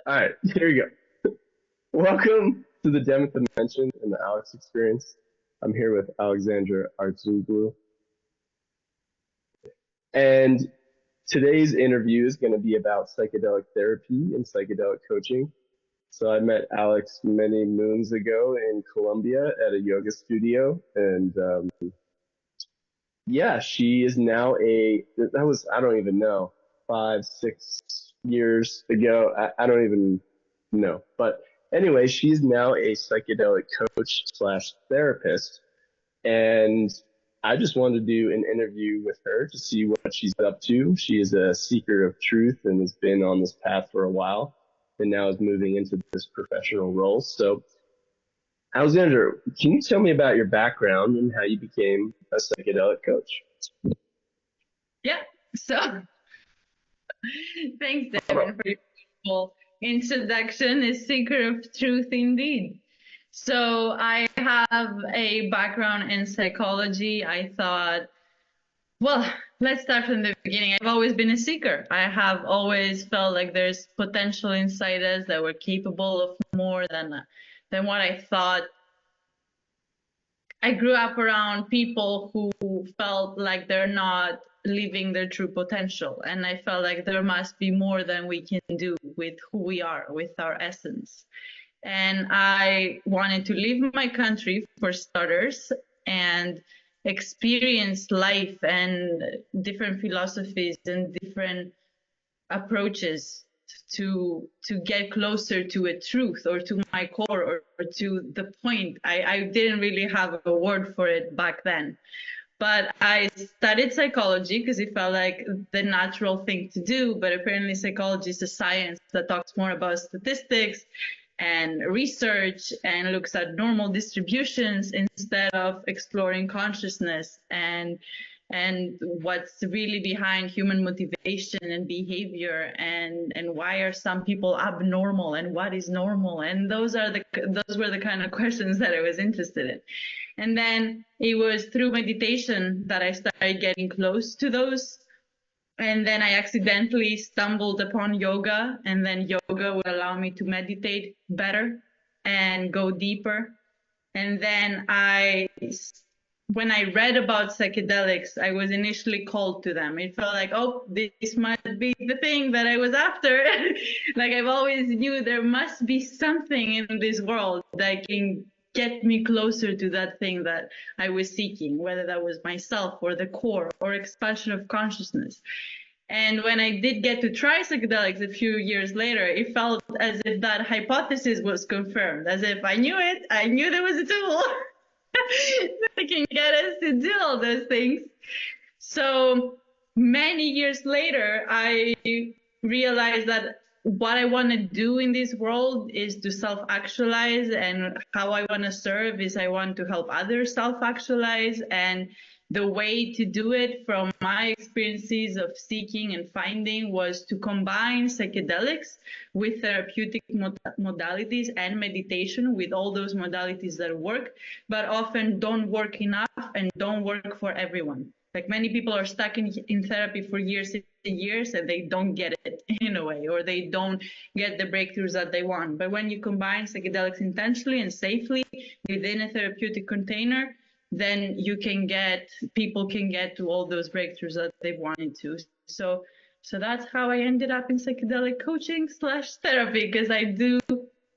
All right, here we go. Welcome to the Devin Dimension and the Alex Experience. I'm here with Alexandra Artzoglou. And today's interview is going to be about psychedelic therapy and psychedelic coaching. So I met Alex many moons ago in Colombia at a yoga studio. And yeah, she is now I don't even know, 5, 6 years ago. I don't even know. But anyway, she's now a psychedelic coach slash therapist. And I just wanted to do an interview with her to see what she's up to. She is a seeker of truth and has been on this path for a while and now is moving into this professional role. So, Alexandra, can you tell me about your background and how you became a psychedelic coach? Yeah, so thanks, Devin, for your beautiful introduction. A seeker of truth indeed. So I have a background in psychology. I thought, well, let's start from the beginning. I've always been a seeker. I have always felt like there's potential inside us that we're capable of more than what I thought. I grew up around people who felt like they're not living their true potential. And I felt like there must be more than we can do with who we are, with our essence. And I wanted to leave my country for starters and experience life and different philosophies and different approaches to get closer to a truth or to my core or to the point. I didn't really have a word for it back then. But I studied psychology because it felt like the natural thing to do. But apparently psychology is a science that talks more about statistics and research and looks at normal distributions instead of exploring consciousness and what's really behind human motivation and behavior and why are some people abnormal and what is normal, and those were the kind of questions that I was interested in. And then it was through meditation that I started getting close to those. And then I accidentally stumbled upon yoga, and then yoga would allow me to meditate better and go deeper. And then when I read about psychedelics, I was initially called to them. It felt like, oh, this must be the thing that I was after. Like I've always knew there must be something in this world that can get me closer to that thing that I was seeking, whether that was myself or the core or expansion of consciousness. And when I did get to try psychedelics a few years later, it felt as if that hypothesis was confirmed, as if I knew it. I knew there was a tool that can get us to do all those things. So many years later, I realized that what I want to do in this world is to self-actualize, and how I want to serve is I want to help others self-actualize. And the way to do it from my experiences of seeking and finding was to combine psychedelics with therapeutic modalities and meditation, with all those modalities that work, but often don't work enough and don't work for everyone. Like many people are stuck in therapy for years and years and they don't get it in a way, or they don't get the breakthroughs that they want. But when you combine psychedelics intentionally and safely within a therapeutic container, then people can get to all those breakthroughs that they wanted to. So that's how I ended up in psychedelic coaching slash therapy, because I do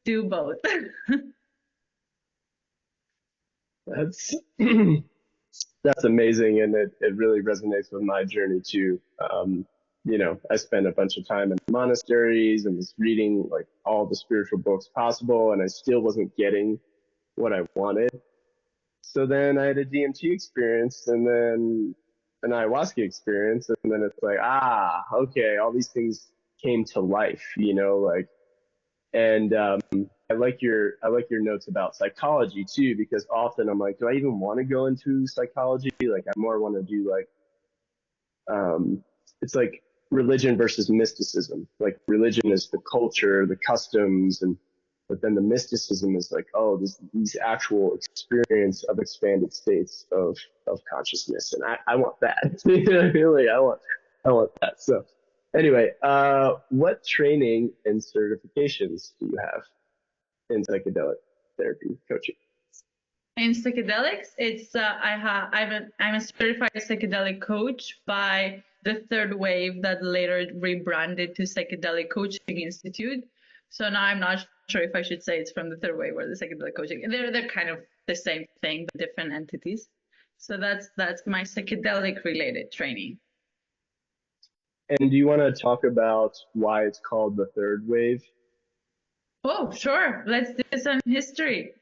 both. That's amazing, and it really resonates with my journey too. I spent a bunch of time in monasteries and was reading like all the spiritual books possible, and I still wasn't getting what I wanted. So then I had a DMT experience and then an ayahuasca experience, and then it's like, okay, all these things came to life, and I like your notes about psychology too, because often I'm like, do I even want to go into psychology? Like, I more want to do like, it's like religion versus mysticism. Like religion is the culture, the customs, but then the mysticism is like, oh, these actual experience of expanded states of consciousness, and I want that. Really, I want that. So Anyway, what training and certifications do you have in psychedelic therapy coaching? In psychedelics, it's I'm a certified psychedelic coach by the third wave that later rebranded to Psychedelic Coaching Institute. So now I'm not sure if I should say it's from the third wave or the psychedelic coaching. They're kind of the same thing, but different entities. So that's my psychedelic related training. And do you want to talk about why it's called the third wave? Oh, sure. Let's do some history.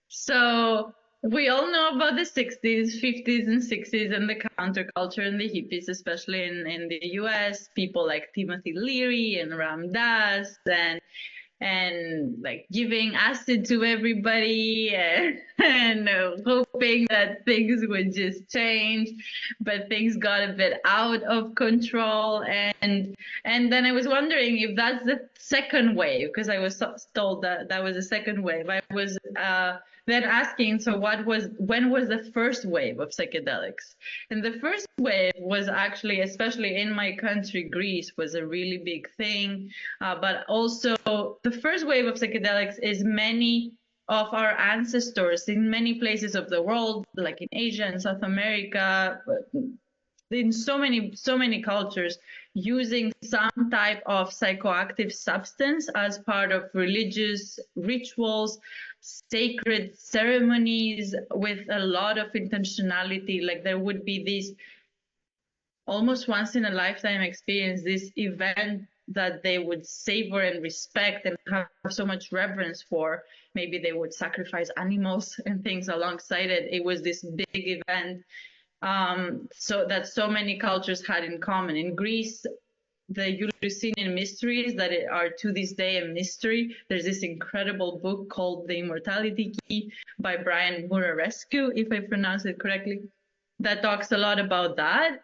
So we all know about the 60s, 50s, and 60s and the counterculture and the hippies, especially in the US. People like Timothy Leary and Ram Dass and like giving acid to everybody and hoping that things would just change, but things got a bit out of control. And then I was wondering if that's the second wave, because I was told that that was the second wave. I was then asking, so when was the first wave of psychedelics? And the first wave was actually, especially in my country, Greece, was a really big thing. But also the first wave of psychedelics is many of our ancestors in many places of the world, like in Asia and South America, in so many cultures, using some type of psychoactive substance as part of religious rituals, sacred ceremonies, with a lot of intentionality. Like there would be this almost once in a lifetime experience, this event that they would savor and respect and have so much reverence for. Maybe they would sacrifice animals and things alongside it. It was this big event, so that so many cultures had in common. In Greece, the Eleusinian mysteries that are to this day a mystery. There's this incredible book called The Immortality Key by Brian Murarescu, if I pronounce it correctly, that talks a lot about that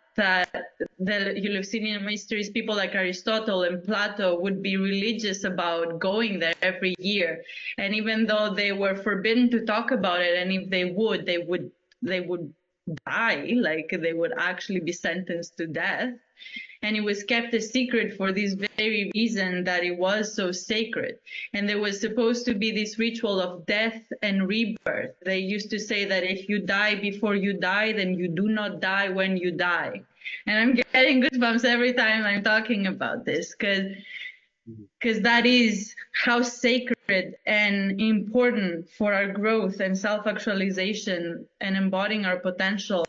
the Eleusinian mysteries, people like Aristotle and Plato would be religious about going there every year. And even though they were forbidden to talk about it, and if they would die, like they would actually be sentenced to death. And it was kept a secret for this very reason, that it was so sacred. And there was supposed to be this ritual of death and rebirth. They used to say that if you die before you die, then you do not die when you die. And I'm getting goosebumps every time I'm talking about this, because that is how sacred and important for our growth and self-actualization and embodying our potential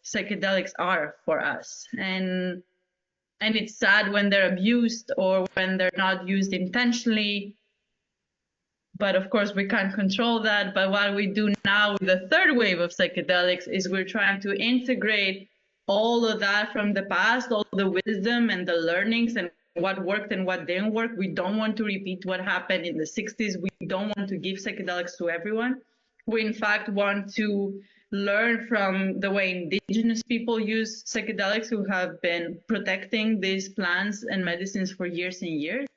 psychedelics are for us. And it's sad when they're abused or when they're not used intentionally. But of course, we can't control that. But what we do now with the third wave of psychedelics is we're trying to integrate all of that from the past, all the wisdom and the learnings and what worked and what didn't work. We don't want to repeat what happened in the 60s. We don't want to give psychedelics to everyone. We, in fact, want to learn from the way indigenous people use psychedelics, who have been protecting these plants and medicines for years and years.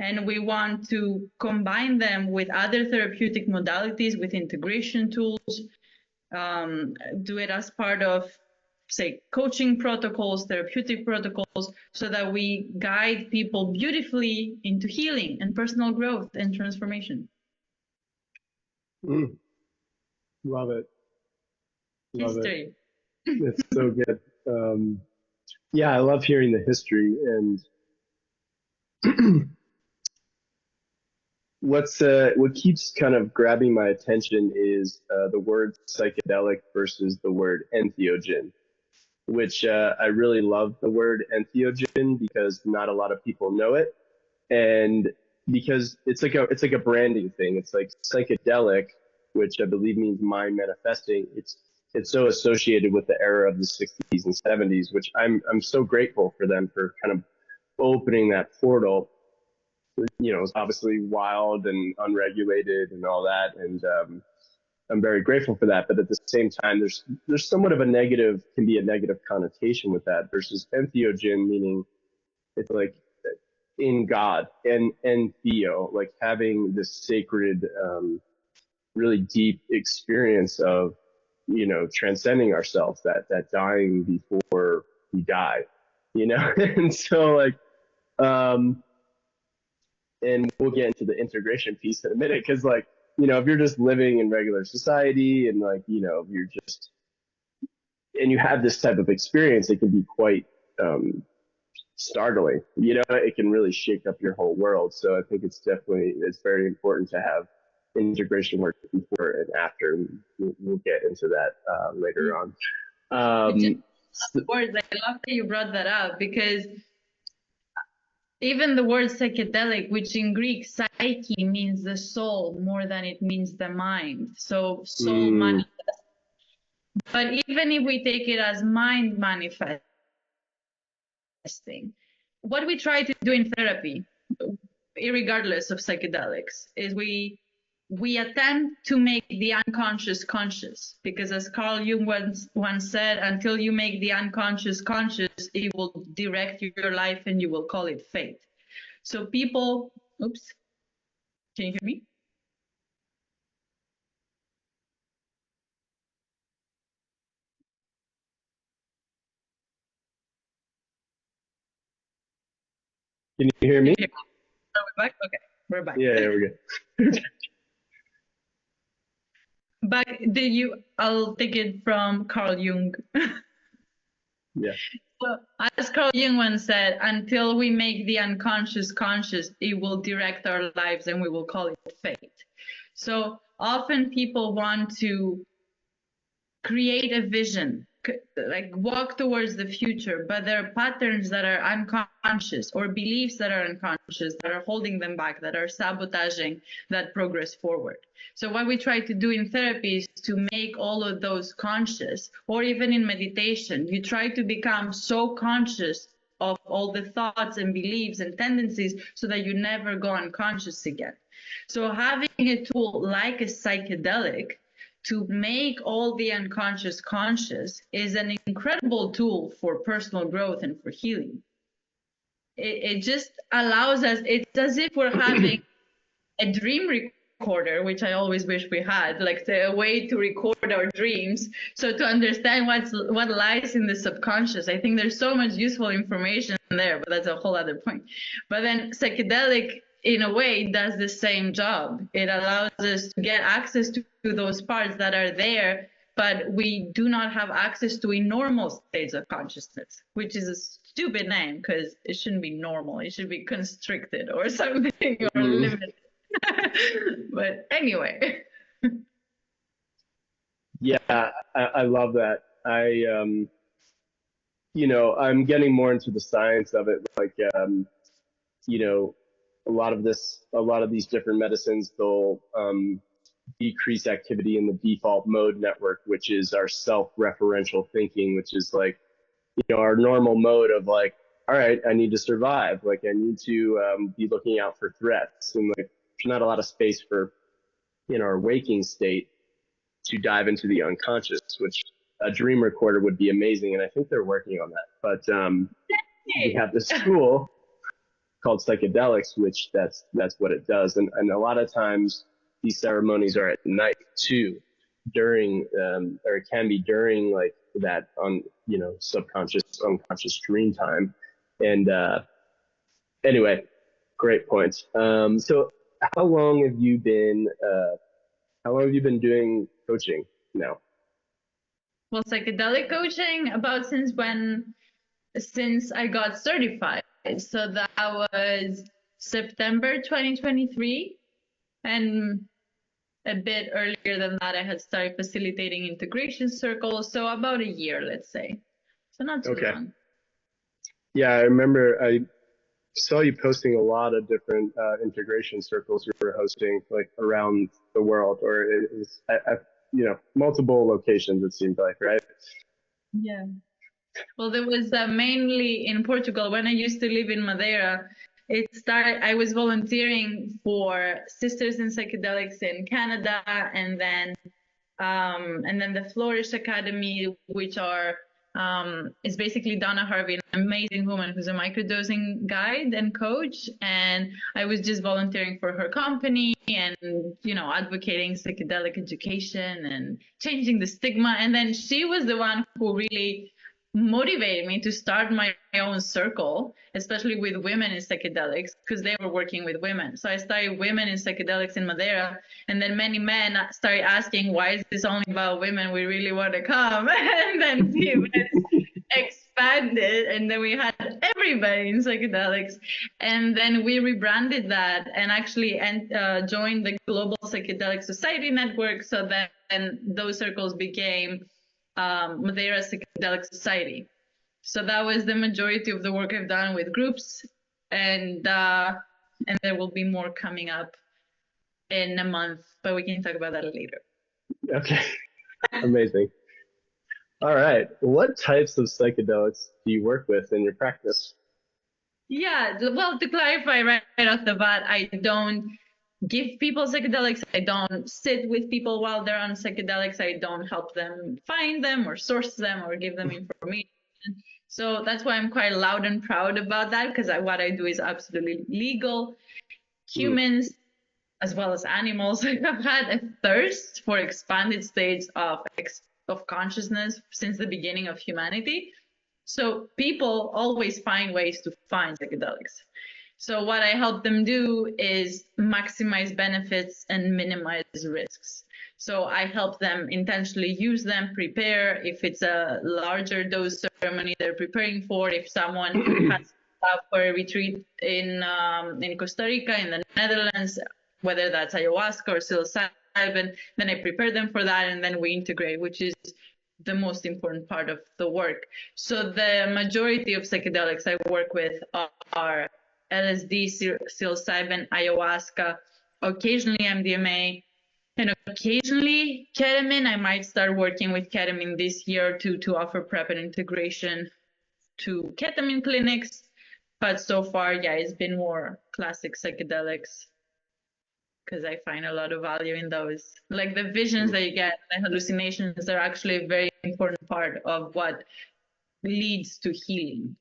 And we want to combine them with other therapeutic modalities, with integration tools, do it as part of, say, coaching protocols, therapeutic protocols, so that we guide people beautifully into healing and personal growth and transformation. Love it. Love History. It's so good. Yeah, I love hearing the history. And what keeps kind of grabbing my attention is the word psychedelic versus the word entheogen, which I really love the word entheogen because not a lot of people know it, and because it's like a branding thing. It's like psychedelic, which I believe means mind manifesting. It's so associated with the era of the 60s and 70s, which I'm so grateful for them for kind of opening that portal. You know, it's obviously wild and unregulated and all that, and I'm very grateful for that. But at the same time, there's somewhat of a negative connotation with that, versus entheogen, meaning it's like in God, and theo, like having this sacred, really deep experience of, you know, transcending ourselves, that dying before we die, you know. And so, like, Um, and we'll get into the integration piece in a minute, because like, you know, if you're just living in regular society and like, you know, you're just, and you have this type of experience, it can be quite startling. You know, it can really shake up your whole world. So I think it's very important to have integration work before and after. We'll get into that later on. Words, I love that you brought that up, because even the word psychedelic, which in Greek psyche means the soul more than it means the mind. So soul manifest. But even if we take it as mind manifesting, what we try to do in therapy, regardless of psychedelics, is we attempt to make the unconscious conscious, because as Carl Jung once said, until you make the unconscious conscious, it will direct your life and you will call it fate. So people, oops, can you hear me? Can you hear me? Are we back? Okay, we're back. Yeah, we're good. Back, I'll take it from Carl Jung. Yeah. So, as Carl Jung once said, until we make the unconscious conscious, it will direct our lives and we will call it fate. So often people want to create a vision, like walk towards the future, but there are patterns that are unconscious or beliefs that are unconscious that are holding them back, that are sabotaging that progress forward. So what we try to do in therapy is to make all of those conscious, or even in meditation, you try to become so conscious of all the thoughts and beliefs and tendencies so that you never go unconscious again. So having a tool like a psychedelic to make all the unconscious conscious is an incredible tool for personal growth and for healing. It just allows us, it's as if we're having a dream recorder, which I always wish we had, like a way to record our dreams. So to understand what lies in the subconscious, I think there's so much useful information there, but that's a whole other point. But then psychedelic, in a way, does the same job. It allows us to get access to those parts that are there, but we do not have access to in normal states of consciousness, which is a stupid name because it shouldn't be normal. It should be constricted or something, or limited. But anyway. Yeah, I love that. You know, I'm getting more into the science of it. Like, you know, a lot of these different medicines, they'll decrease activity in the default mode network, which is our self-referential thinking, which is like, you know, our normal mode of like, all right, I need to survive. Like, I need to be looking out for threats. And like, there's not a lot of space for, in our waking state, to dive into the unconscious, which a dream recorder would be amazing. And I think they're working on that. But we have this tool called psychedelics, which that's what it does. And a lot of times these ceremonies are at night too, during or it can be during like that you know, subconscious, unconscious dream time. And anyway, great points. So how long have you been doing coaching now? Well, psychedelic coaching, about since I got certified. So that was September 2023. And a bit earlier than that, I had started facilitating integration circles. So about a year, let's say. So not too long. Yeah, I remember I saw you posting a lot of different integration circles you were hosting, like around the world, or it was, you know, multiple locations, it seemed like, right? Yeah. Well, there was mainly in Portugal. When I used to live in Madeira, I was volunteering for Sisters in Psychedelics in Canada, and then the Flourish Academy, which is basically Donna Harvey, an amazing woman who's a microdosing guide and coach. And I was just volunteering for her company and, you know, advocating psychedelic education and changing the stigma. And then she was the one who really motivated me to start my own circle, especially with women in psychedelics, because they were working with women. So I started women in psychedelics in Madeira, and then many men started asking, why is this only about women? We really want to come. And then the events expanded, and then we had everybody in psychedelics. And then we rebranded that and actually joined the Global Psychedelic Society Network. So then those circles became Madeira Psychedelic Society. So that was the majority of the work I've done with groups, and there will be more coming up in a month, but we can talk about that later. Okay, amazing. All right, what types of psychedelics do you work with in your practice? Yeah, well, to clarify right off the bat, I don't give people psychedelics. I don't sit with people while they're on psychedelics. I don't help them find them or source them or give them information. So that's why I'm quite loud and proud about that, because what I do is absolutely legal. Humans, as well as animals, have had a thirst for expanded states of consciousness since the beginning of humanity. So people always find ways to find psychedelics. So what I help them do is maximize benefits and minimize risks. So I help them intentionally use them, prepare. If it's a larger dose ceremony they're preparing for, if someone has for a retreat in Costa Rica, in the Netherlands, whether that's ayahuasca or psilocybin, then I prepare them for that, and then we integrate, which is the most important part of the work. So the majority of psychedelics I work with are LSD, psilocybin, ayahuasca, occasionally MDMA, and occasionally ketamine. I might start working with ketamine this year to offer prep and integration to ketamine clinics. But so far, yeah, it's been more classic psychedelics, because I find a lot of value in those. Like the visions that you get, the hallucinations are actually a very important part of what leads to healing.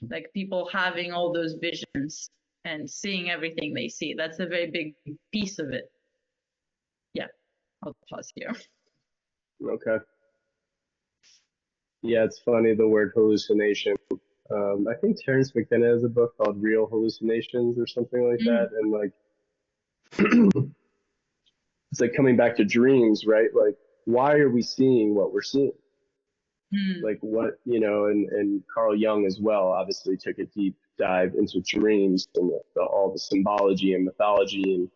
Like people having all those visions and seeing everything they see. That's a very big piece of it. Yeah, I'll pause here. Okay. Yeah, it's funny, the word hallucination. I think Terence McKenna has a book called Real Hallucinations or something like that. And like, it's like coming back to dreams, right? Like, why are we seeing what we're seeing? Like what, and Carl Jung as well, obviously took a deep dive into dreams and all the symbology and mythology. And,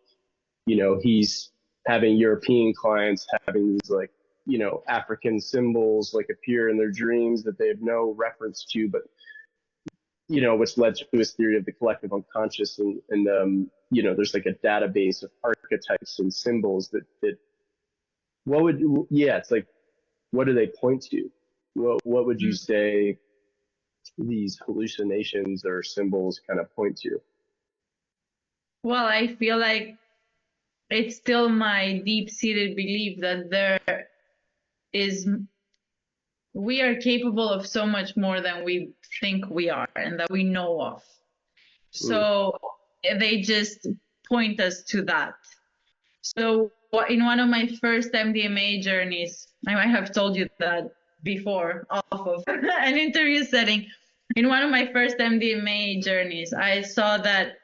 he's having European clients having these like, African symbols like appear in their dreams that they have no reference to, but which led to his theory of the collective unconscious. And there's like a database of archetypes and symbols that it's like, what do they point to? What would you say these hallucinations or symbols kind of point to? Well, I feel like it's still my deep-seated belief that we are capable of so much more than we think we are and that we know of. So they just point us to that. So in one of my first MDMA journeys, I might have told you that before off of an interview setting. In one of my first MDMA journeys, I saw that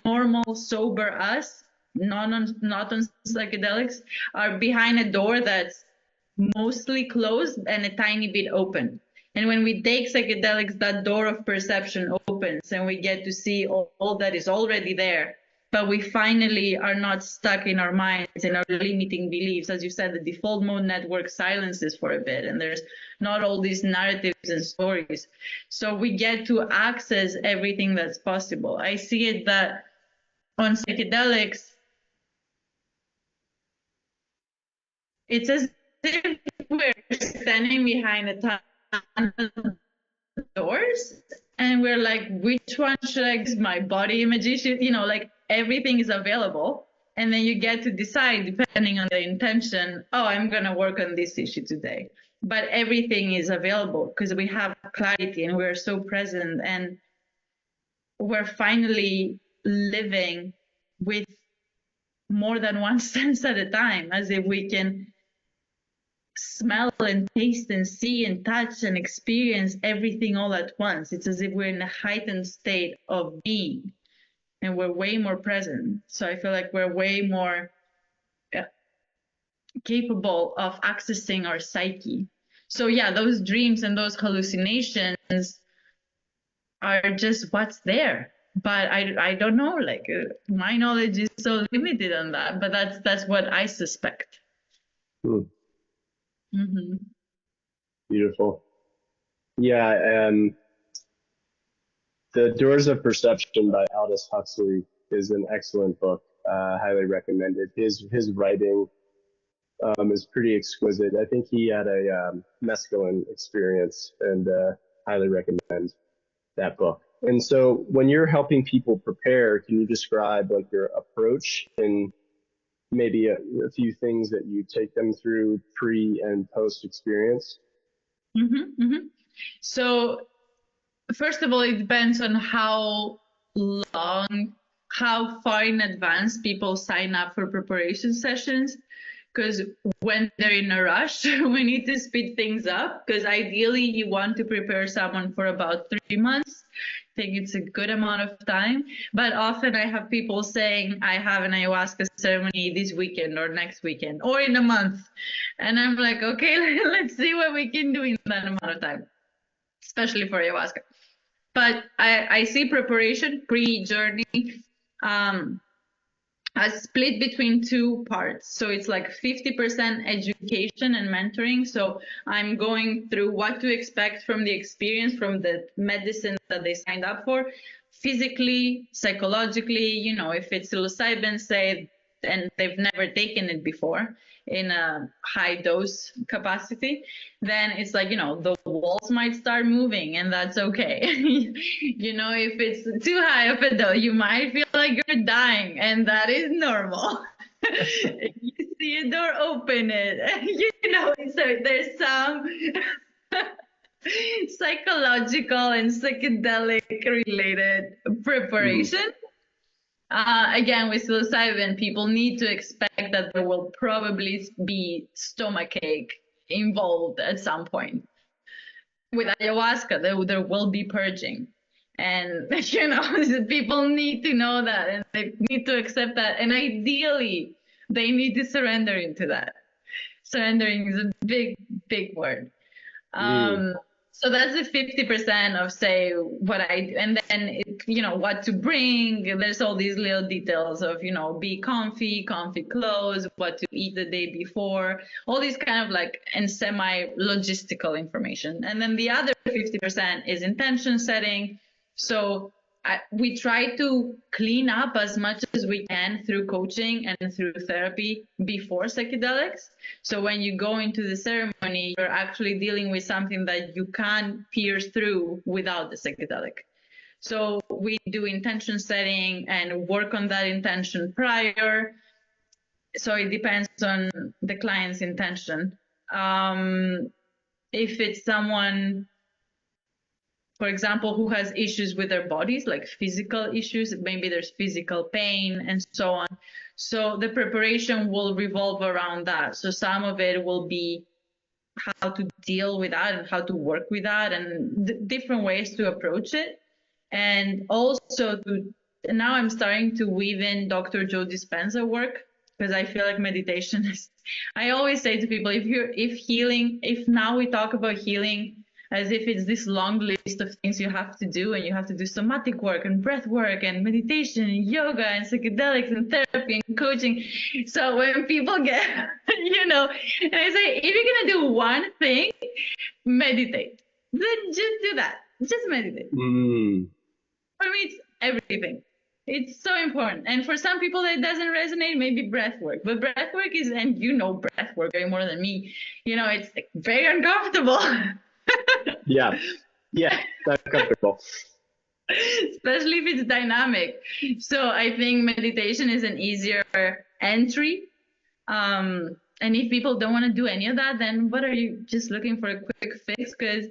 normal, sober us, not on psychedelics, are behind a door that's mostly closed and a tiny bit open. And when we take psychedelics, that door of perception opens and we get to see all that is already there. But we finally are not stuck in our minds and our limiting beliefs. As you said, the default mode network silences for a bit, and there's not all these narratives and stories. So we get to access everything that's possible. I see it that on psychedelics, it's as if we're standing behind a ton of doors and we're like, which one should I use? My body image issue, like everything is available. And then you get to decide, depending on the intention, I'm going to work on this issue today. But everything is available because we have clarity and we're so present, and we're finally living with more than one sense at a time, as if we can smell and taste and see and touch and experience everything all at once. It's as if we're in a heightened state of being, and we're way more present. So I feel like we're way more capable of accessing our psyche. So yeah, those dreams and those hallucinations are just what's there. But I don't know, like my knowledge is so limited on that, but that's what I suspect. Mm-hmm. Beautiful. Yeah, The Doors of Perception by Aldous Huxley is an excellent book. Highly recommended. His writing is pretty exquisite. I think he had a mescaline experience, and highly recommend that book. And so when you're helping people prepare, can you describe like your approach and maybe a few things that you take them through pre and post experience? Mm-hmm, mm-hmm. So first of all, it depends on how far in advance people sign up for preparation sessions. Because when they're in a rush, we need to speed things up. Because ideally, you want to prepare someone for about 3 months. I think it's a good amount of time. But often I have people saying, I have an ayahuasca ceremony this weekend or next weekend or in a month. And I'm like, okay, let's see what we can do in that amount of time, especially for ayahuasca. But I see preparation, pre-journey, a split between two parts. So it's like 50% education and mentoring. So I'm going through what to expect from the experience, from the medicine that they signed up for, physically, psychologically, you know, if it's psilocybin, say, and they've never taken it before in a high dose capacity, then it's like, you know, the walls might start moving, and that's okay. You know, if it's too high of a dose, you might feel like you're dying, and that is normal. If you see a door, open it. You know, so there's some psychological and psychedelic related preparation. Again, with psilocybin, people need to expect that there will probably be stomachache involved at some point. With ayahuasca, there will be purging. And, you know, people need to know that, and they need to accept that. And ideally, they need to surrender into that. Surrendering is a big, big word. So that's the 50% of, say, what I do. And then, you know, what to bring. There's all these little details of, you know, be comfy clothes, what to eat the day before, all these kind of like and semi-logistical information. And then the other 50% is intention setting. So we try to clean up as much as we can through coaching and through therapy before psychedelics. So when you go into the ceremony, you're actually dealing with something that you can't pierce through without the psychedelic. So we do intention setting and work on that intention prior. So it depends on the client's intention. If it's someone, for example, who has issues with their bodies, like physical issues, maybe there's physical pain and so on. So the preparation will revolve around that. So some of it will be how to deal with that and how to work with that and different ways to approach it. And also now I'm starting to weave in Dr. Joe Dispenza work, because I feel like meditation is, I always say to people, if now we talk about healing as if it's this long list of things you have to do, and you have to do somatic work and breath work and meditation and yoga and psychedelics and therapy and coaching. So when people get, you know, and I say, if you're going to do one thing, meditate. Then just do that. Just meditate. For me, it's everything. It's so important. And for some people that doesn't resonate, maybe breath work. But breath work is, and you know breath work way more than me, you know, it's like very uncomfortable. Yeah, that's comfortable. Especially if it's dynamic. So I think meditation is an easier entry. And if people don't want to do any of that, then what are you just looking for a quick fix? Because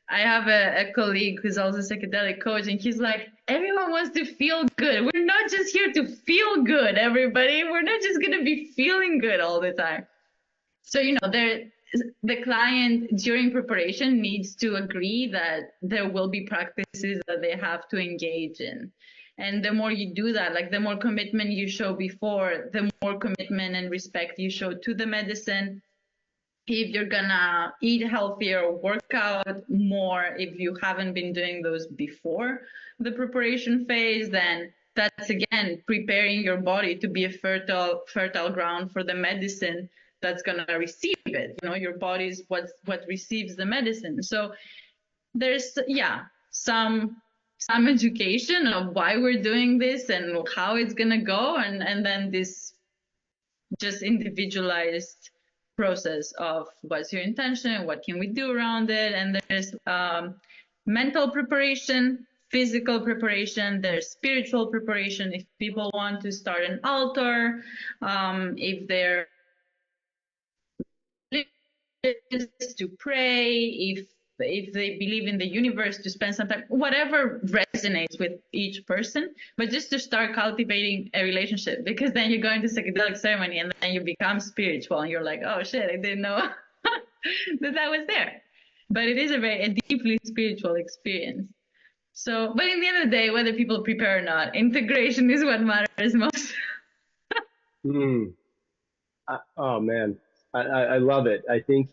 I have a colleague who's also a psychedelic coach, and he's like, everyone wants to feel good. We're not just here to feel good, everybody. We're not just going to be feeling good all the time. So, you know, the client during preparation needs to agree that there will be practices that they have to engage in. And the more you do that, like the more commitment you show before, the more commitment and respect you show to the medicine. If you're gonna eat healthier, work out more, if you haven't been doing those before the preparation phase, then that's again preparing your body to be a fertile ground for the medicine that's gonna receive it. You know, your body is what receives the medicine. So there's some education of why we're doing this and how it's gonna go, and then this just individualized process of what's your intention, what can we do around it. And there's mental preparation, physical preparation, there's spiritual preparation. If people want to start an altar, if they're to pray, if they believe in the universe, to spend some time, whatever resonates with each person, but just to start cultivating a relationship, because then you go into psychedelic ceremony and then you become spiritual and you're like, oh shit, I didn't know that was there. But it is a deeply spiritual experience. So, but in the end of the day, whether people prepare or not, integration is what matters most. Oh man, I love it. I think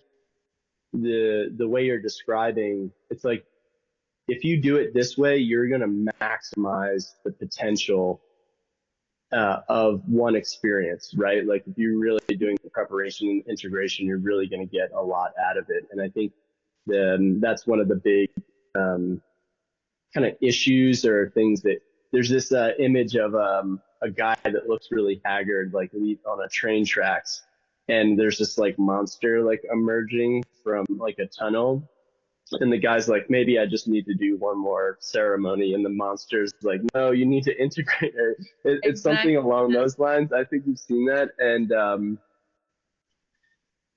the way you're describing, it's like, if you do it this way, you're going to maximize the potential of one experience, right? Like if you're really doing the preparation and integration, you're really going to get a lot out of it. And I think that's one of the big kind of issues or things that there's this image of a guy that looks really haggard, like on a train tracks. And there's this like monster like emerging from like a tunnel. And the guy's like, maybe I just need to do one more ceremony. And the monster's like, no, you need to integrate it. It's something along those lines. I think you've seen that. And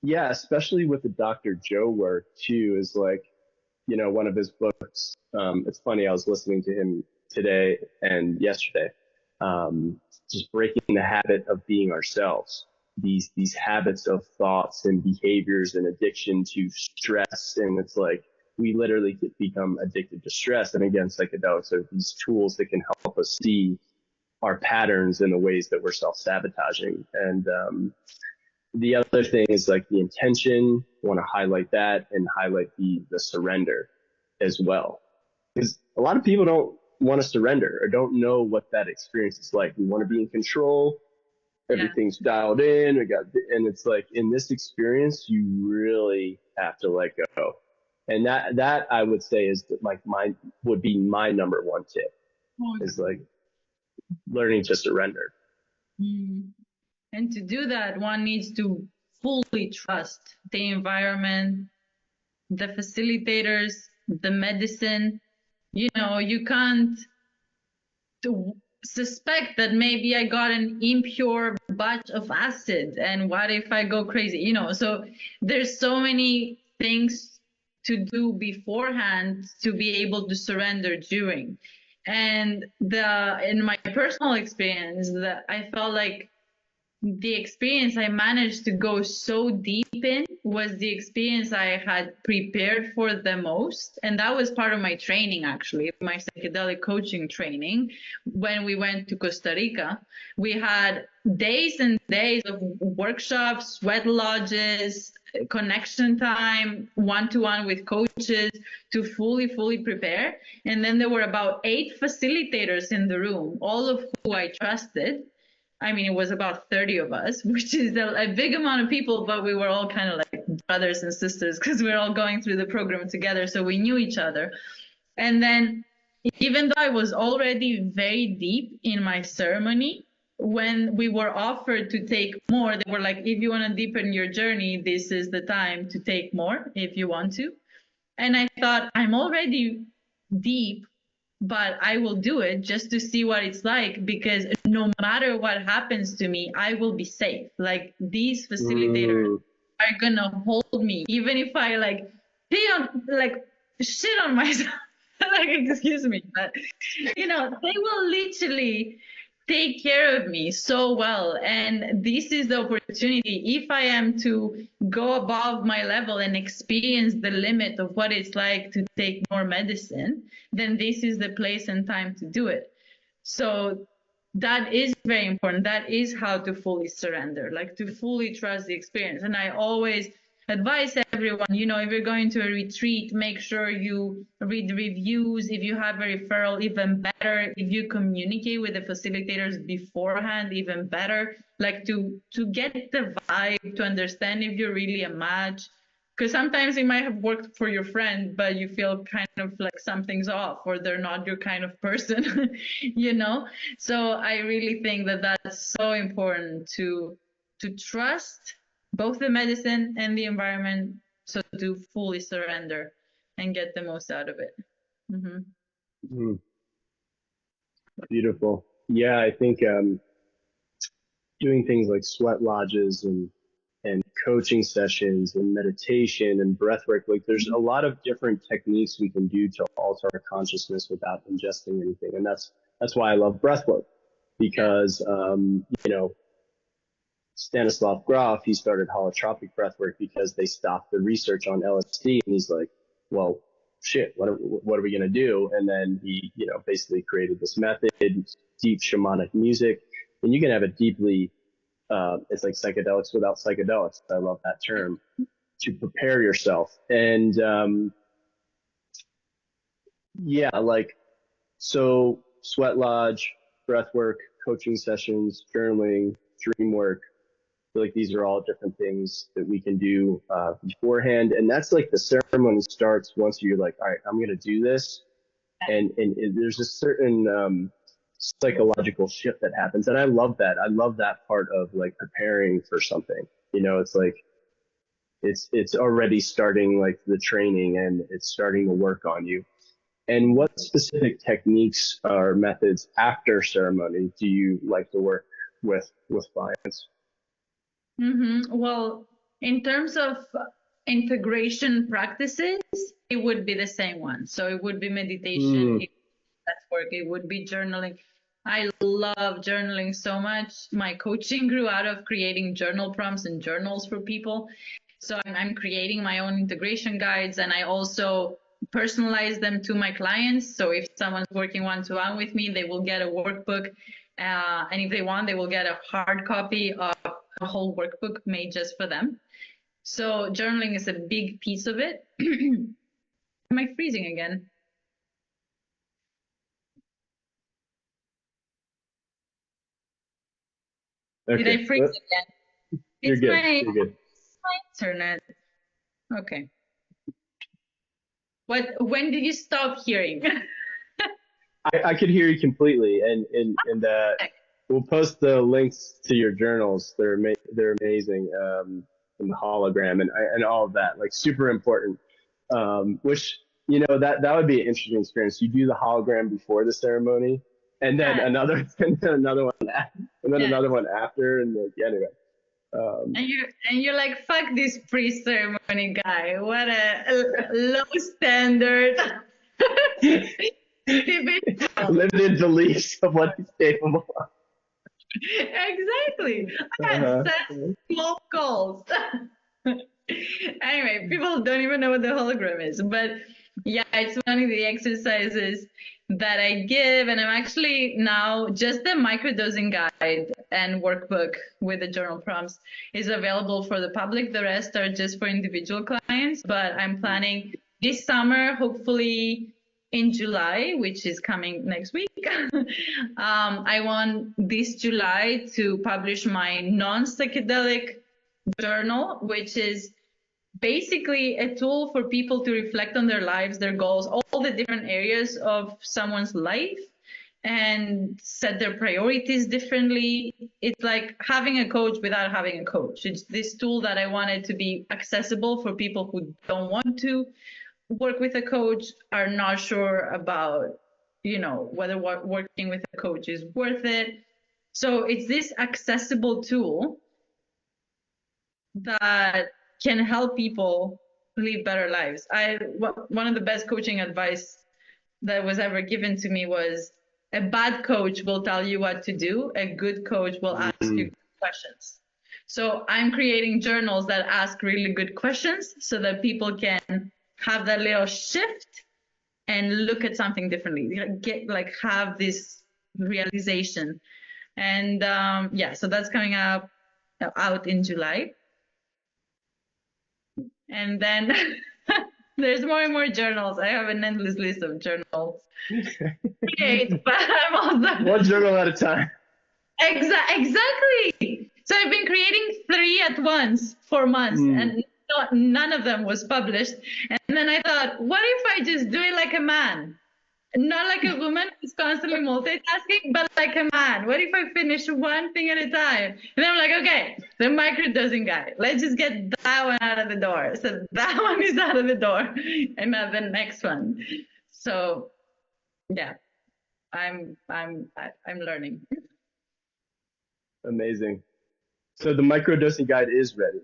yeah, especially with the Dr. Joe work too, is like, you know, one of his books. It's funny, I was listening to him today and yesterday, just breaking the habit of being ourselves. These habits of thoughts and behaviors and addiction to stress. And it's like, we literally become addicted to stress. And again, psychedelics are these tools that can help us see our patterns in the ways that we're self-sabotaging. And the other thing is like the intention. I want to highlight that and highlight the surrender as well. Because a lot of people don't want to surrender or don't know what that experience is like. We want to be in control. Everything's dialed in. And it's like, in this experience, you really have to let go. And that I would say is like would be my number one tip, is like learning to surrender. And to do that, one needs to fully trust the environment, the facilitators, the medicine. You know, you can't suspect that maybe I got an impure batch of acid, and what if I go crazy? You know, so there's so many things to do beforehand to be able to surrender during. And in my personal experience, that I felt like the experience I managed to go so deep in was the experience I had prepared for the most. And that was part of my training, actually, my psychedelic coaching training. When we went to Costa Rica, we had days and days of workshops, sweat lodges, connection time, one-to-one with coaches to fully prepare. And then there were about 8 facilitators in the room, all of who I trusted. I mean, it was about 30 of us, which is a big amount of people, but we were all kind of like brothers and sisters because we were all going through the program together. So we knew each other. And then even though I was already very deep in my ceremony, when we were offered to take more, they were like, if you want to deepen your journey, this is the time to take more if you want to. And I thought, I'm already deep, but I will do it just to see what it's like, because no matter what happens to me, I will be safe. Like, these facilitators are gonna hold me, even if I like shit on myself. Like, excuse me, but you know, they will literally take care of me so well. And this is the opportunity. If I am to go above my level and experience the limit of what it's like to take more medicine, then this is the place and time to do it. So that is very important. That is how to fully surrender, like to fully trust the experience. And I always advise everyone, if you're going to a retreat, make sure you read reviews. If you have a referral, even better. If you communicate with the facilitators beforehand, even better. Like to get the vibe, to understand if you're really a match. Because sometimes it might have worked for your friend, but you feel kind of like something's off, or they're not your kind of person, So I really think that that's so important to trust both the medicine and the environment, so to fully surrender and get the most out of it. Mm, beautiful. Yeah, I think doing things like sweat lodges and coaching sessions and meditation and breath work, like there's a lot of different techniques we can do to alter our consciousness without ingesting anything. And that's why I love breath work, because Stanislav Grof, he started holotropic breathwork because they stopped the research on LSD, and he's like, well, shit, what are we going to do? And then he, basically created this method, deep shamanic music, and you can have a deeply, it's like psychedelics without psychedelics. I love that term, to prepare yourself. And so sweat lodge, breathwork, coaching sessions, journaling, dream work. I feel like these are all different things that we can do beforehand. And that's like the ceremony starts once you're like, all right, I'm going to do this. And there's a certain psychological shift that happens. And I love that. I love that part of like preparing for something. It's like, it's already starting like the training, and it's starting to work on you. And what specific techniques or methods after ceremony do you like to work with clients? Well, in terms of integration practices, it would be the same one. So it would be meditation, breath work, it would be journaling. I love journaling so much. My coaching grew out of creating journal prompts and journals for people. So I'm creating my own integration guides, and I also personalize them to my clients. So if someone's working one-to-one with me, they will get a workbook. And if they want, they will get a hard copy of a whole workbook made just for them. So journaling is a big piece of it. Am I freezing again? Okay. Did I freeze again? You're good. You're good. My internet. Okay. When did you stop hearing? I could hear you completely, and we'll post the links to your journals. They're amazing, and the hologram and all of that, like super important. Which that would be an interesting experience. You do the hologram before the ceremony, and then another one, and then another one after, and anyway. And you're like, fuck this pre-ceremony guy. What a low standard. Limited beliefs of what he's capable of. Exactly. I had small goals. Anyway, people don't even know what the hologram is, but yeah, it's one of the exercises that I give, and I'm actually now just the microdosing guide and workbook with the journal prompts is available for the public. The rest are just for individual clients, but I'm planning this summer, hopefully in July, which is coming next week. I want this July to publish my non-psychedelic journal, which is basically a tool for people to reflect on their lives, their goals, all the different areas of someone's life, and set their priorities differently. It's like having a coach without having a coach. It's this tool that I wanted to be accessible for people who don't want to work with a coach, are not sure about, whether working with a coach is worth it. So it's this accessible tool that can help people live better lives. One of the best coaching advice that was ever given to me was A bad coach will tell you what to do. A good coach will ask you questions. So I'm creating journals that ask really good questions so that people can have that little shift and look at something differently, have this realization. And so that's coming out in July. And then there's more and more journals. I have an endless list of journals. But I'm also one journal at a time. Exactly. So I've been creating 3 at once for months, and none of them was published. And then I thought, what if I just do it like a man? Not like a woman who's constantly multitasking, but like a man. What if I finish one thing at a time? And I'm like, okay, the microdosing guy. Let's just get that one out of the door. So that one is out of the door, and now the next one. So, yeah, I'm learning. Amazing. So the microdosing guide is ready.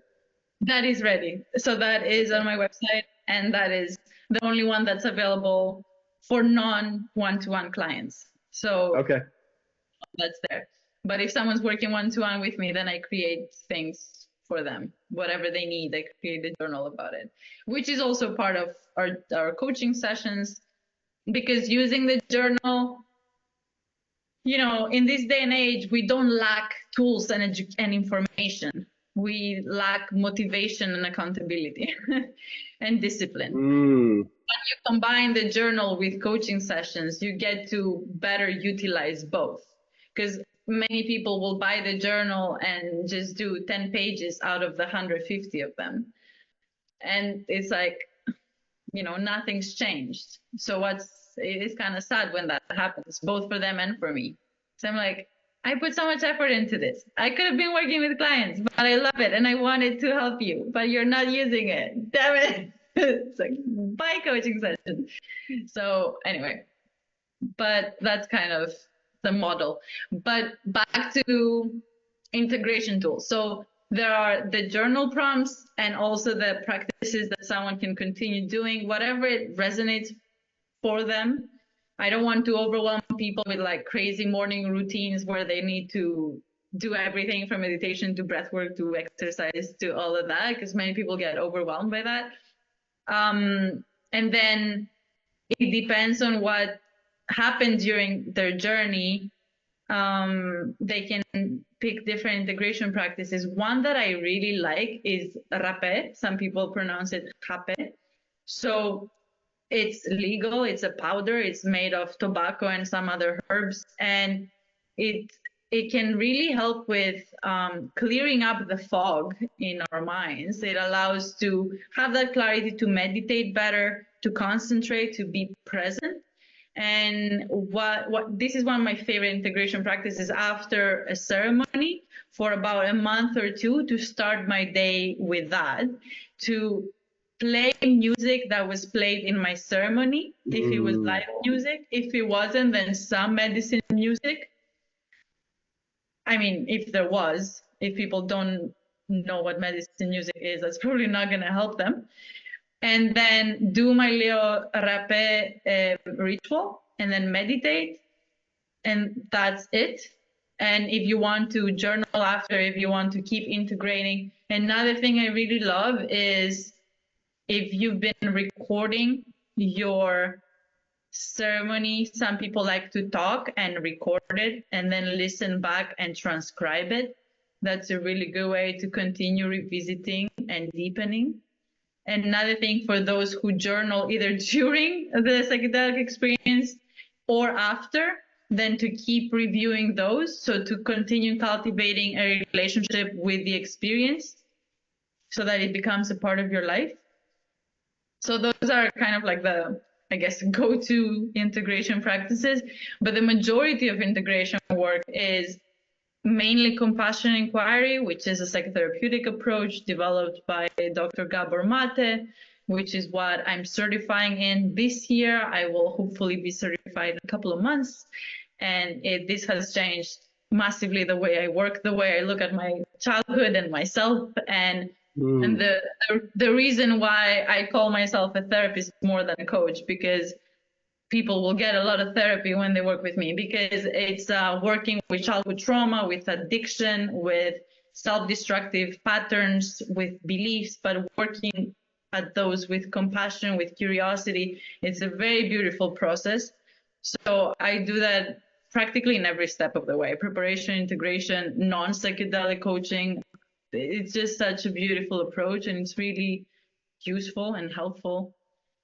That is ready. So that is on my website, and that is the only one that's available for non-one-to-one clients. So okay, that's there. But if someone's working one-to-one with me, then I create things for them, whatever they need. I create a journal about it, which is also part of our coaching sessions, because using the journal, in this day and age, we don't lack tools and information. We lack motivation and accountability and discipline. When you combine the journal with coaching sessions, you get to better utilize both, because many people will buy the journal and just do 10 pages out of the 150 of them. And it's like, nothing's changed. So it is kind of sad when that happens, both for them and for me. So I'm like, I put so much effort into this. I could have been working with clients, but I love it and I wanted to help you, but you're not using it. Damn it. It's like, buy coaching session. So anyway, but that's kind of the model. But back to integration tools. So there are the journal prompts and also the practices that someone can continue doing, whatever it resonates for them. I don't want to overwhelm people with like crazy morning routines where they need to do everything from meditation to breath work to exercise to all of that, because many people get overwhelmed by that. And then it depends on what happened during their journey. They can pick different integration practices. One that I really like is rapé. Some people pronounce it rapé. So it's legal. It's a powder. It's made of tobacco and some other herbs, and it can really help with clearing up the fog in our minds. It allows to have that clarity to meditate better, to concentrate, to be present. And what this is one of my favorite integration practices after a ceremony for about a month or two, to start my day with that, to play music that was played in my ceremony, if it was live music. If it wasn't, then some medicine music. I mean, if there was, if people don't know what medicine music is, that's probably not going to help them. And then do my little rapé ritual and then meditate. And that's it. And if you want to journal after, if you want to keep integrating. Another thing I really love is if you've been recording your ceremony, some people like to talk and record it and then listen back and transcribe it. That's a really good way to continue revisiting and deepening. And another thing for those who journal either during the psychedelic experience or after, then to keep reviewing those. So to continue cultivating a relationship with the experience so that it becomes a part of your life. So those are kind of like the, I guess, go-to integration practices. But the majority of integration work is mainly compassion inquiry, which is a psychotherapeutic approach developed by Dr. Gabor Mate, which is what I'm certifying in this year. I will hopefully be certified in a couple of months. And this has changed massively the way I work, the way I look at my childhood and myself. And the reason why I call myself a therapist more than a coach, because people will get a lot of therapy when they work with me, because it's working with childhood trauma, with addiction, with self-destructive patterns, with beliefs, but working at those with compassion, with curiosity. It's a very beautiful process. So I do that practically in every step of the way: preparation, integration, non-psychedelic coaching. It's just such a beautiful approach, and it's really useful and helpful.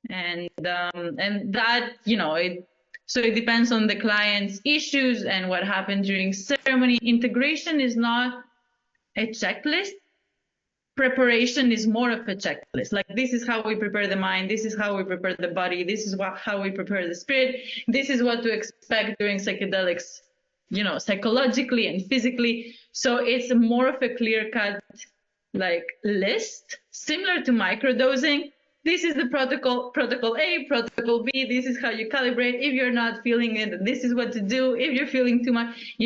And that, so it depends on the client's issues and what happened during ceremony. Integration is not a checklist. Preparation is more of a checklist. Like, this is how we prepare the mind, this is how we prepare the body, this is how we prepare the spirit, this is what to expect during psychedelics, psychologically and physically. So it's more of a clear-cut list, similar to microdosing. This is the protocol A, protocol B. This is how you calibrate. If you're not feeling it, this is what to do. If you're feeling too much,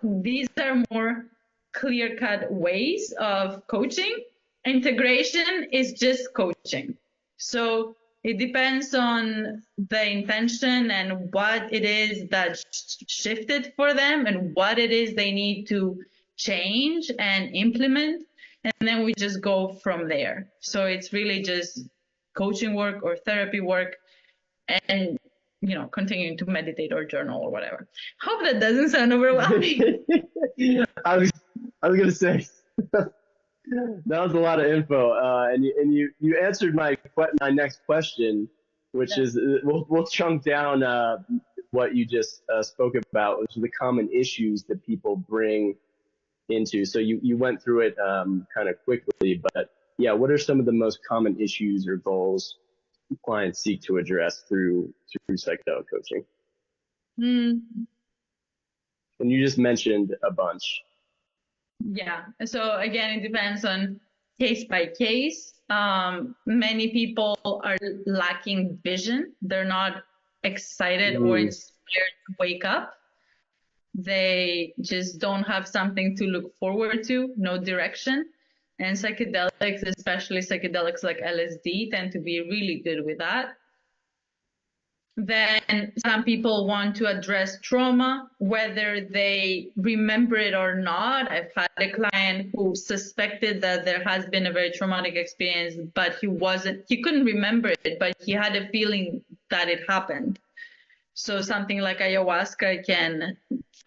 these are more clear-cut ways of coaching. Integration is just coaching. So it depends on the intention and what it is that shifted for them and what it is they need to change and implement. And then we just go from there. So it's really just coaching work or therapy work, and continuing to meditate or journal or whatever. Hope that doesn't sound overwhelming. I was gonna say that was a lot of info, and you answered my next question, which is we'll chunk down what you just spoke about, which is the common issues that people bring into. So you went through it kind of quickly, but yeah, what are some of the most common issues or goals clients seek to address through psychedelic coaching? And you just mentioned a bunch. Yeah. So again, it depends on case by case. Many people are lacking vision. They're not excited or inspired to wake up. They just don't have something to look forward to, no direction. And psychedelics, especially psychedelics like LSD, tend to be really good with that. Then some people want to address trauma, whether they remember it or not. I've had a client who suspected that there has been a very traumatic experience, but he couldn't remember it, but he had a feeling that it happened. So something like ayahuasca can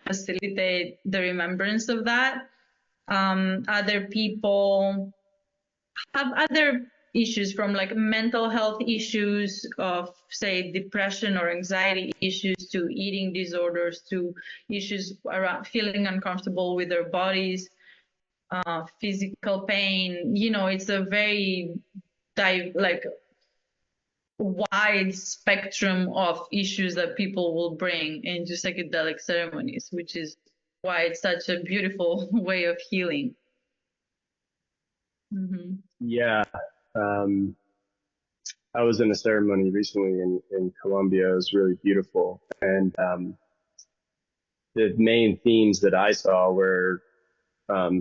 facilitate the remembrance of that. Other people have other issues, from mental health issues of, say, depression or anxiety issues, to eating disorders, to issues around feeling uncomfortable with their bodies, physical pain. It's a very wide spectrum of issues that people will bring into psychedelic ceremonies, which is why it's such a beautiful way of healing. Mm-hmm. Yeah. I was in a ceremony recently in Colombia. It was really beautiful. And the main themes that I saw were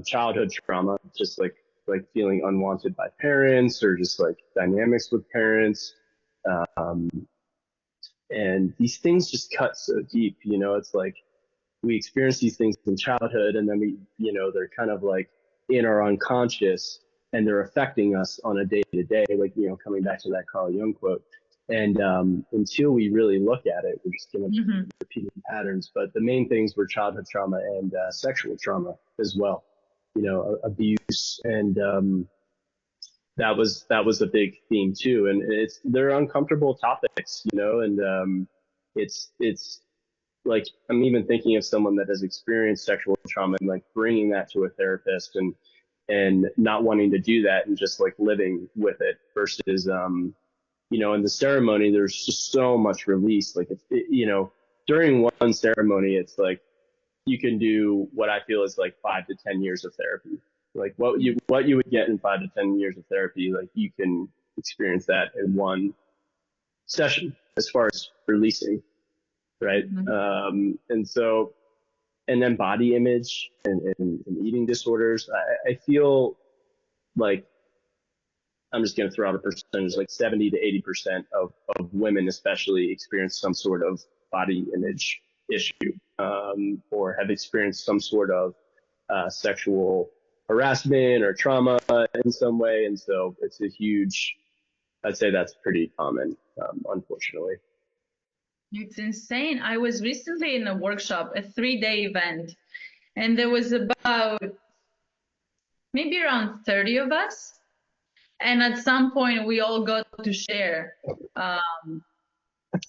childhood trauma, just like feeling unwanted by parents, or just dynamics with parents. And these things just cut so deep, it's we experience these things in childhood, and then they're kind of in our unconscious, and they're affecting us on a day-to-day, coming back to that Carl Jung quote. And until we really look at it, we're just going to repeating patterns. But the main things were childhood trauma and sexual trauma as well, abuse. And that was a big theme too. And they're uncomfortable topics, and it's I'm even thinking of someone that has experienced sexual trauma and bringing that to a therapist and not wanting to do that and just living with it versus, in the ceremony, there's just so much release. During one ceremony, it's you can do what I feel is 5 to 10 years of therapy. What you would get in 5 to 10 years of therapy, you can experience that in one session as far as releasing. Right. And then body image and eating disorders. I feel I'm just going to throw out a percentage, like 70 to 80% of women especially experience some sort of body image issue, or have experienced some sort of sexual harassment or trauma in some way. And so it's a huge, I'd say that's pretty common, unfortunately. It's insane. I was recently in a workshop, a 3-day event, and there was about maybe around 30 of us. And at some point, we all got to share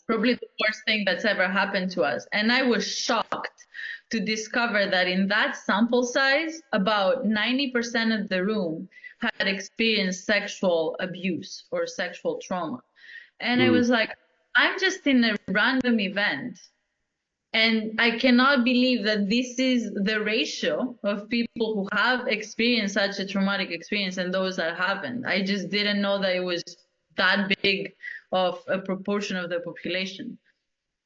probably the worst thing that's ever happened to us. And I was shocked to discover that in that sample size, about 90% of the room had experienced sexual abuse or sexual trauma. And I was like, I'm just in a random event. And I cannot believe that this is the ratio of people who have experienced such a traumatic experience and those that haven't. I just didn't know that it was that big of a proportion of the population.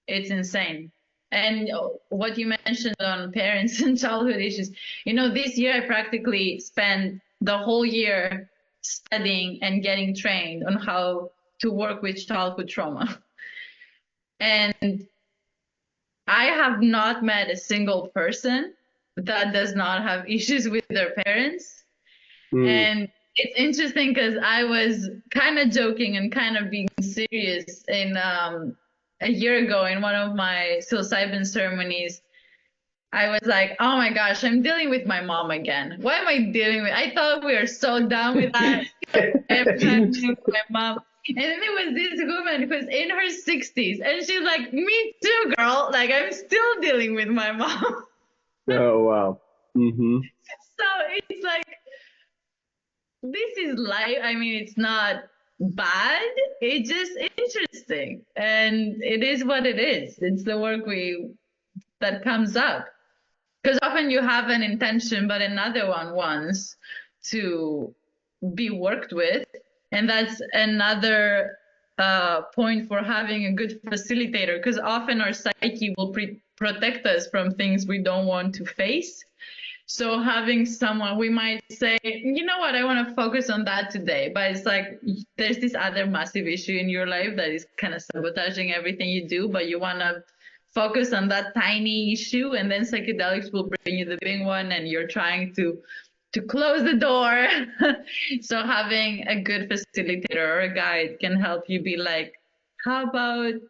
It's insane. And what you mentioned on parents and childhood issues, this year I practically spent the whole year studying and getting trained on how to work with childhood trauma. And I have not met a single person that does not have issues with their parents. And it's interesting because I was kind of joking and kind of being serious in a year ago in one of my psilocybin ceremonies. I was like, oh my gosh, I'm dealing with my mom again. What am I dealing with? I thought we were so done with that. I'm dealing with my mom. And then there was this woman who's in her 60s, and she's like, me too, girl. Like, I'm still dealing with my mom. Oh, wow. So it's like, this is life. I mean, it's not bad. It's just interesting. And it is what it is. It's the work that comes up. Because often you have an intention, but another one wants to be worked with. And that's another point for having a good facilitator, because often our psyche will protect us from things we don't want to face. So having someone, we might say, you know what, I want to focus on that today. But it's like there's this other massive issue in your life that is kind of sabotaging everything you do, but you want to focus on that tiny issue, and then psychedelics will bring you the big one, and you're trying to close the door. So having a good facilitator or a guide can help you be like, how do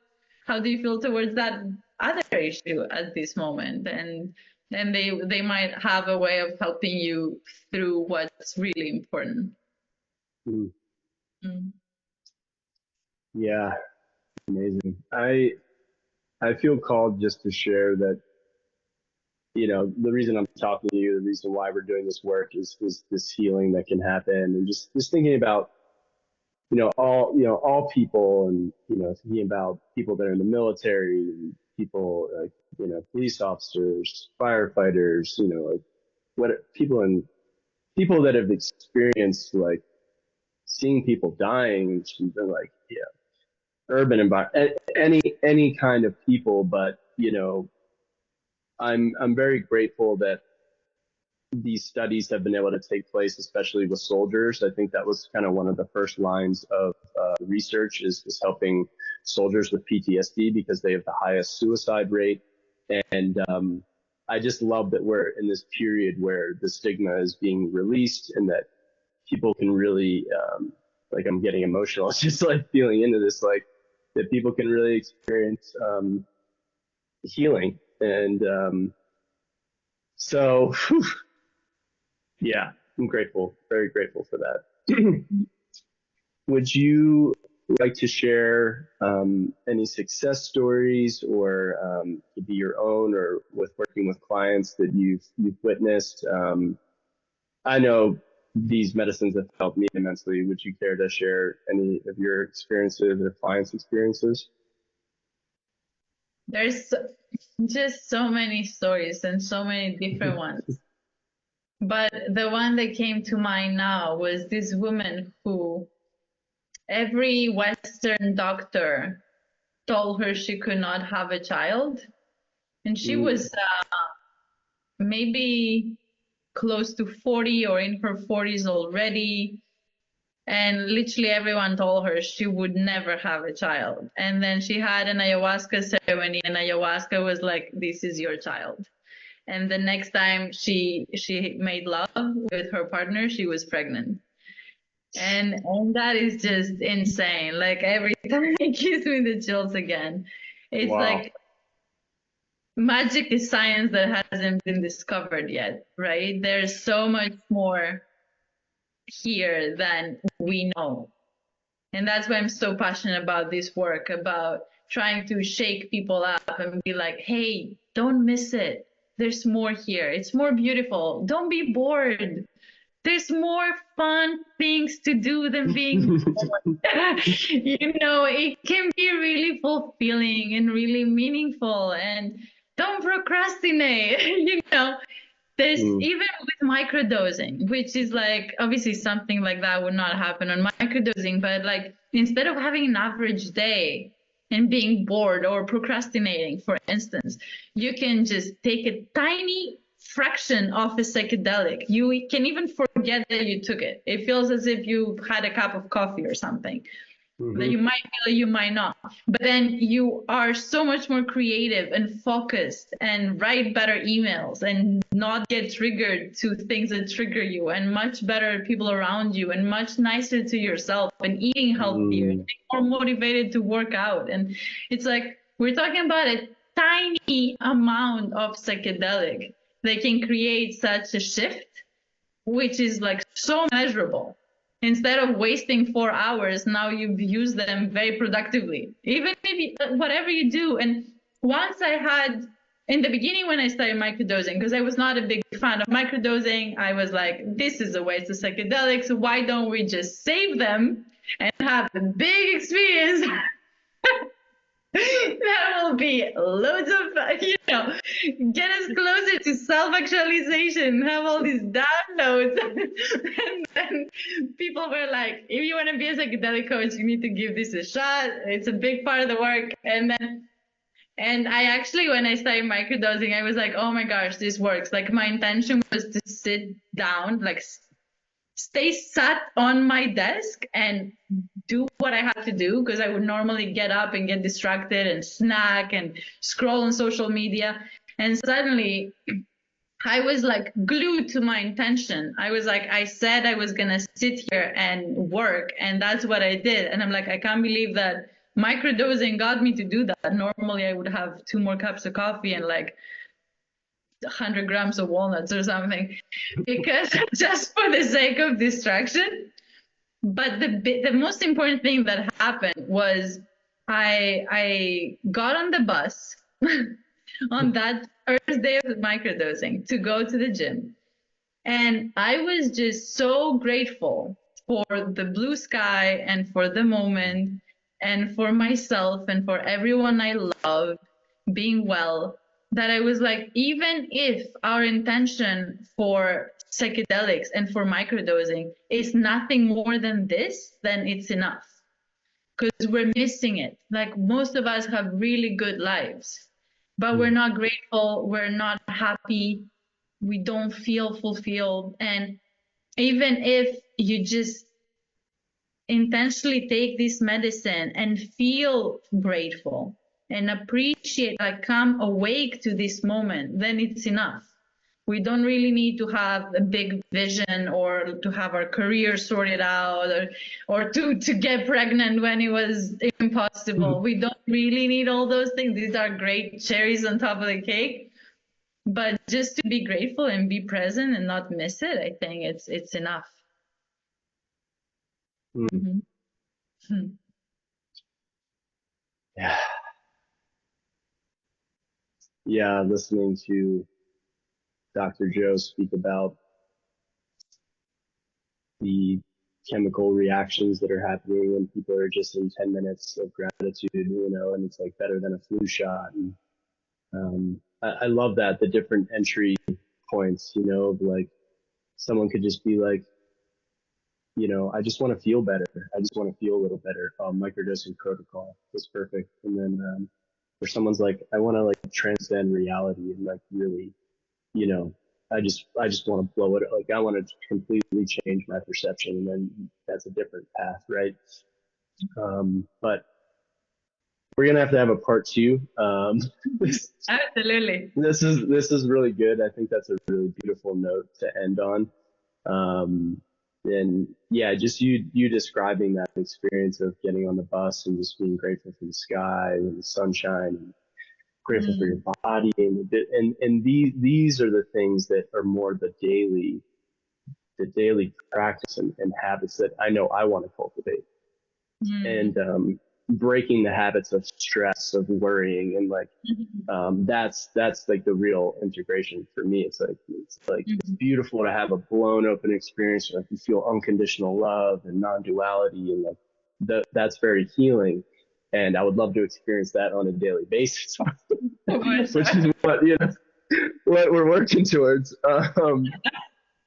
you feel towards that other issue at this moment? And they might have a way of helping you through what's really important. Yeah, amazing. I feel called just to share that, the reason I'm talking to you, the reason why we're doing this work is this healing that can happen, and just thinking about, all people, and, thinking about people that are in the military, and people like, police officers, firefighters, like people that have experienced like seeing people dying, and like, urban environment, any kind of people, but, I'm very grateful that these studies have been able to take place, especially with soldiers. I think that was kind of one of the first lines of research is helping soldiers with PTSD, because they have the highest suicide rate. And I just love that we're in this period where the stigma is being released, and that people can really, like, I'm getting emotional, just like feeling into this, like that people can really experience healing. And so, yeah, I'm grateful, very grateful for that. Would you like to share any success stories, or could be your own, or with working with clients that you've witnessed? I know these medicines have helped me immensely. Would you care to share any of your experiences or clients' experiences? There's just so many stories and so many different ones. But the one that came to mind now was this woman who every Western doctor told her she could not have a child. And she was maybe close to 40 or in her 40s already. And literally everyone told her she would never have a child. And then she had an ayahuasca ceremony, and ayahuasca was like, this is your child. And the next time she made love with her partner, she was pregnant. And that is just insane. Like every time it gives me the chills again. It's Wow. like magic is science that hasn't been discovered yet, right? There's so much more here than we know. And that's why I'm so passionate about this work, about trying to shake people up and be like, hey, don't miss it. There's more here. It's more beautiful. Don't be bored. There's more fun things to do than being bored. It can be really fulfilling and really meaningful. And don't procrastinate. There's even with microdosing, which is like obviously something like that would not happen on microdosing, but like instead of having an average day and being bored or procrastinating, for instance, you can just take a tiny fraction of a psychedelic. You can even forget that you took it. It feels as if you had a cup of coffee or something. That you might feel, you might not. But then you are so much more creative and focused and write better emails and not get triggered to things that trigger you, and much better people around you, and much nicer to yourself, and eating healthier, more motivated to work out. And it's like we're talking about a tiny amount of psychedelic that can create such a shift, which is like so measurable. Instead of wasting 4 hours, now you've used them very productively, even if whatever you do. And once I had, in the beginning when I started microdosing, because I was not a big fan of microdosing, I was like, this is a waste of psychedelics. Why don't we just save them and have a big experience? That will be loads of, get us closer to self-actualization, have all these downloads. And then people were like, if you want to be a psychedelic coach, you need to give this a shot. It's a big part of the work. And I actually, when I started microdosing, I was like, oh my gosh, this works. Like my intention was to sit down, like stay sat on my desk and do what I had to do, because I would normally get up and get distracted and snack and scroll on social media. And suddenly I was like glued to my intention. I was like, I said I was going to sit here and work, and that's what I did. And I'm like, I can't believe that microdosing got me to do that. Normally I would have 2 more cups of coffee and like 100 grams of walnuts or something, because just for the sake of distraction. But the most important thing that happened was I got on the bus on that first day of microdosing to go to the gym. And I was just so grateful for the blue sky and for the moment and for myself and for everyone I love being well, that I was like, even if our intention for psychedelics and for microdosing is nothing more than this, then it's enough. Because we're missing it. Like most of us have really good lives, but we're not grateful, we're not happy, we don't feel fulfilled. And even if you just intentionally take this medicine and feel grateful and appreciate, like come awake to this moment, then it's enough. We don't really need to have a big vision or to have our career sorted out or to get pregnant when it was impossible. We don't really need all those things. These are great cherries on top of the cake. But just to be grateful and be present and not miss it, I think it's enough. Yeah. Yeah, listening to Dr. Joe speak about the chemical reactions that are happening when people are just in 10 minutes of gratitude, and it's like better than a flu shot. And I love that, the different entry points, of like someone could just be like, I just want to feel better. I just want to feel a little better. Microdosing protocol is perfect. And then or someone's like, I want to like transcend reality and like really, I just want to blow it. Like I want to completely change my perception, and then that's a different path, right? But we're gonna have to have a part two. This, Absolutely. this is really good. I think that's a really beautiful note to end on. And yeah, just you describing that experience of getting on the bus and just being grateful for the sky and the sunshine, and grateful for your body, and these are the things that are more the daily practice and habits that I know I want to cultivate. And breaking the habits of stress, of worrying, and like that's like the real integration for me. It's like it's beautiful to have a blown open experience, like you feel unconditional love and non-duality, and like that's very healing. And I would love to experience that on a daily basis, which is what what we're working towards.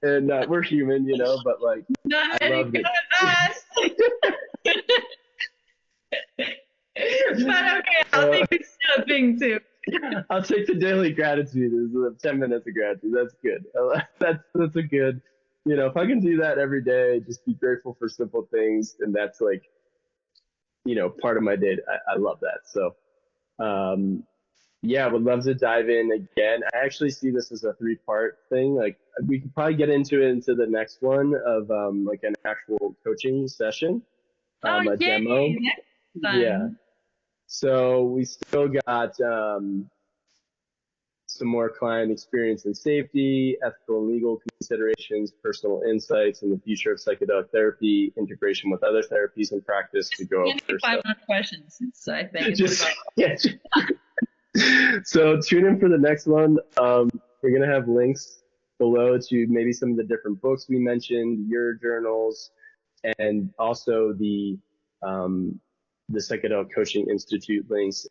And we're human, but like I love it. But okay, I'll take this thing too. I'll take the daily gratitude. Is 10 minutes of gratitude. That's good. That's a good. If I can do that every day, just be grateful for simple things, and that's like, part of my day. I love that. So, yeah, would love to dive in again. I actually see this as a 3-part thing. Like we could probably get into the next one of like an actual coaching session, a demo. Yeah. So we still got some more client experience and safety, ethical and legal considerations, personal insights, and the future of psychedelic therapy, integration with other therapies and practice to go over. 5 more questions. So I think So tune in for the next one. We're going to have links below to maybe some of the different books we mentioned, your journals, and also the Psychedelic Coaching Institute links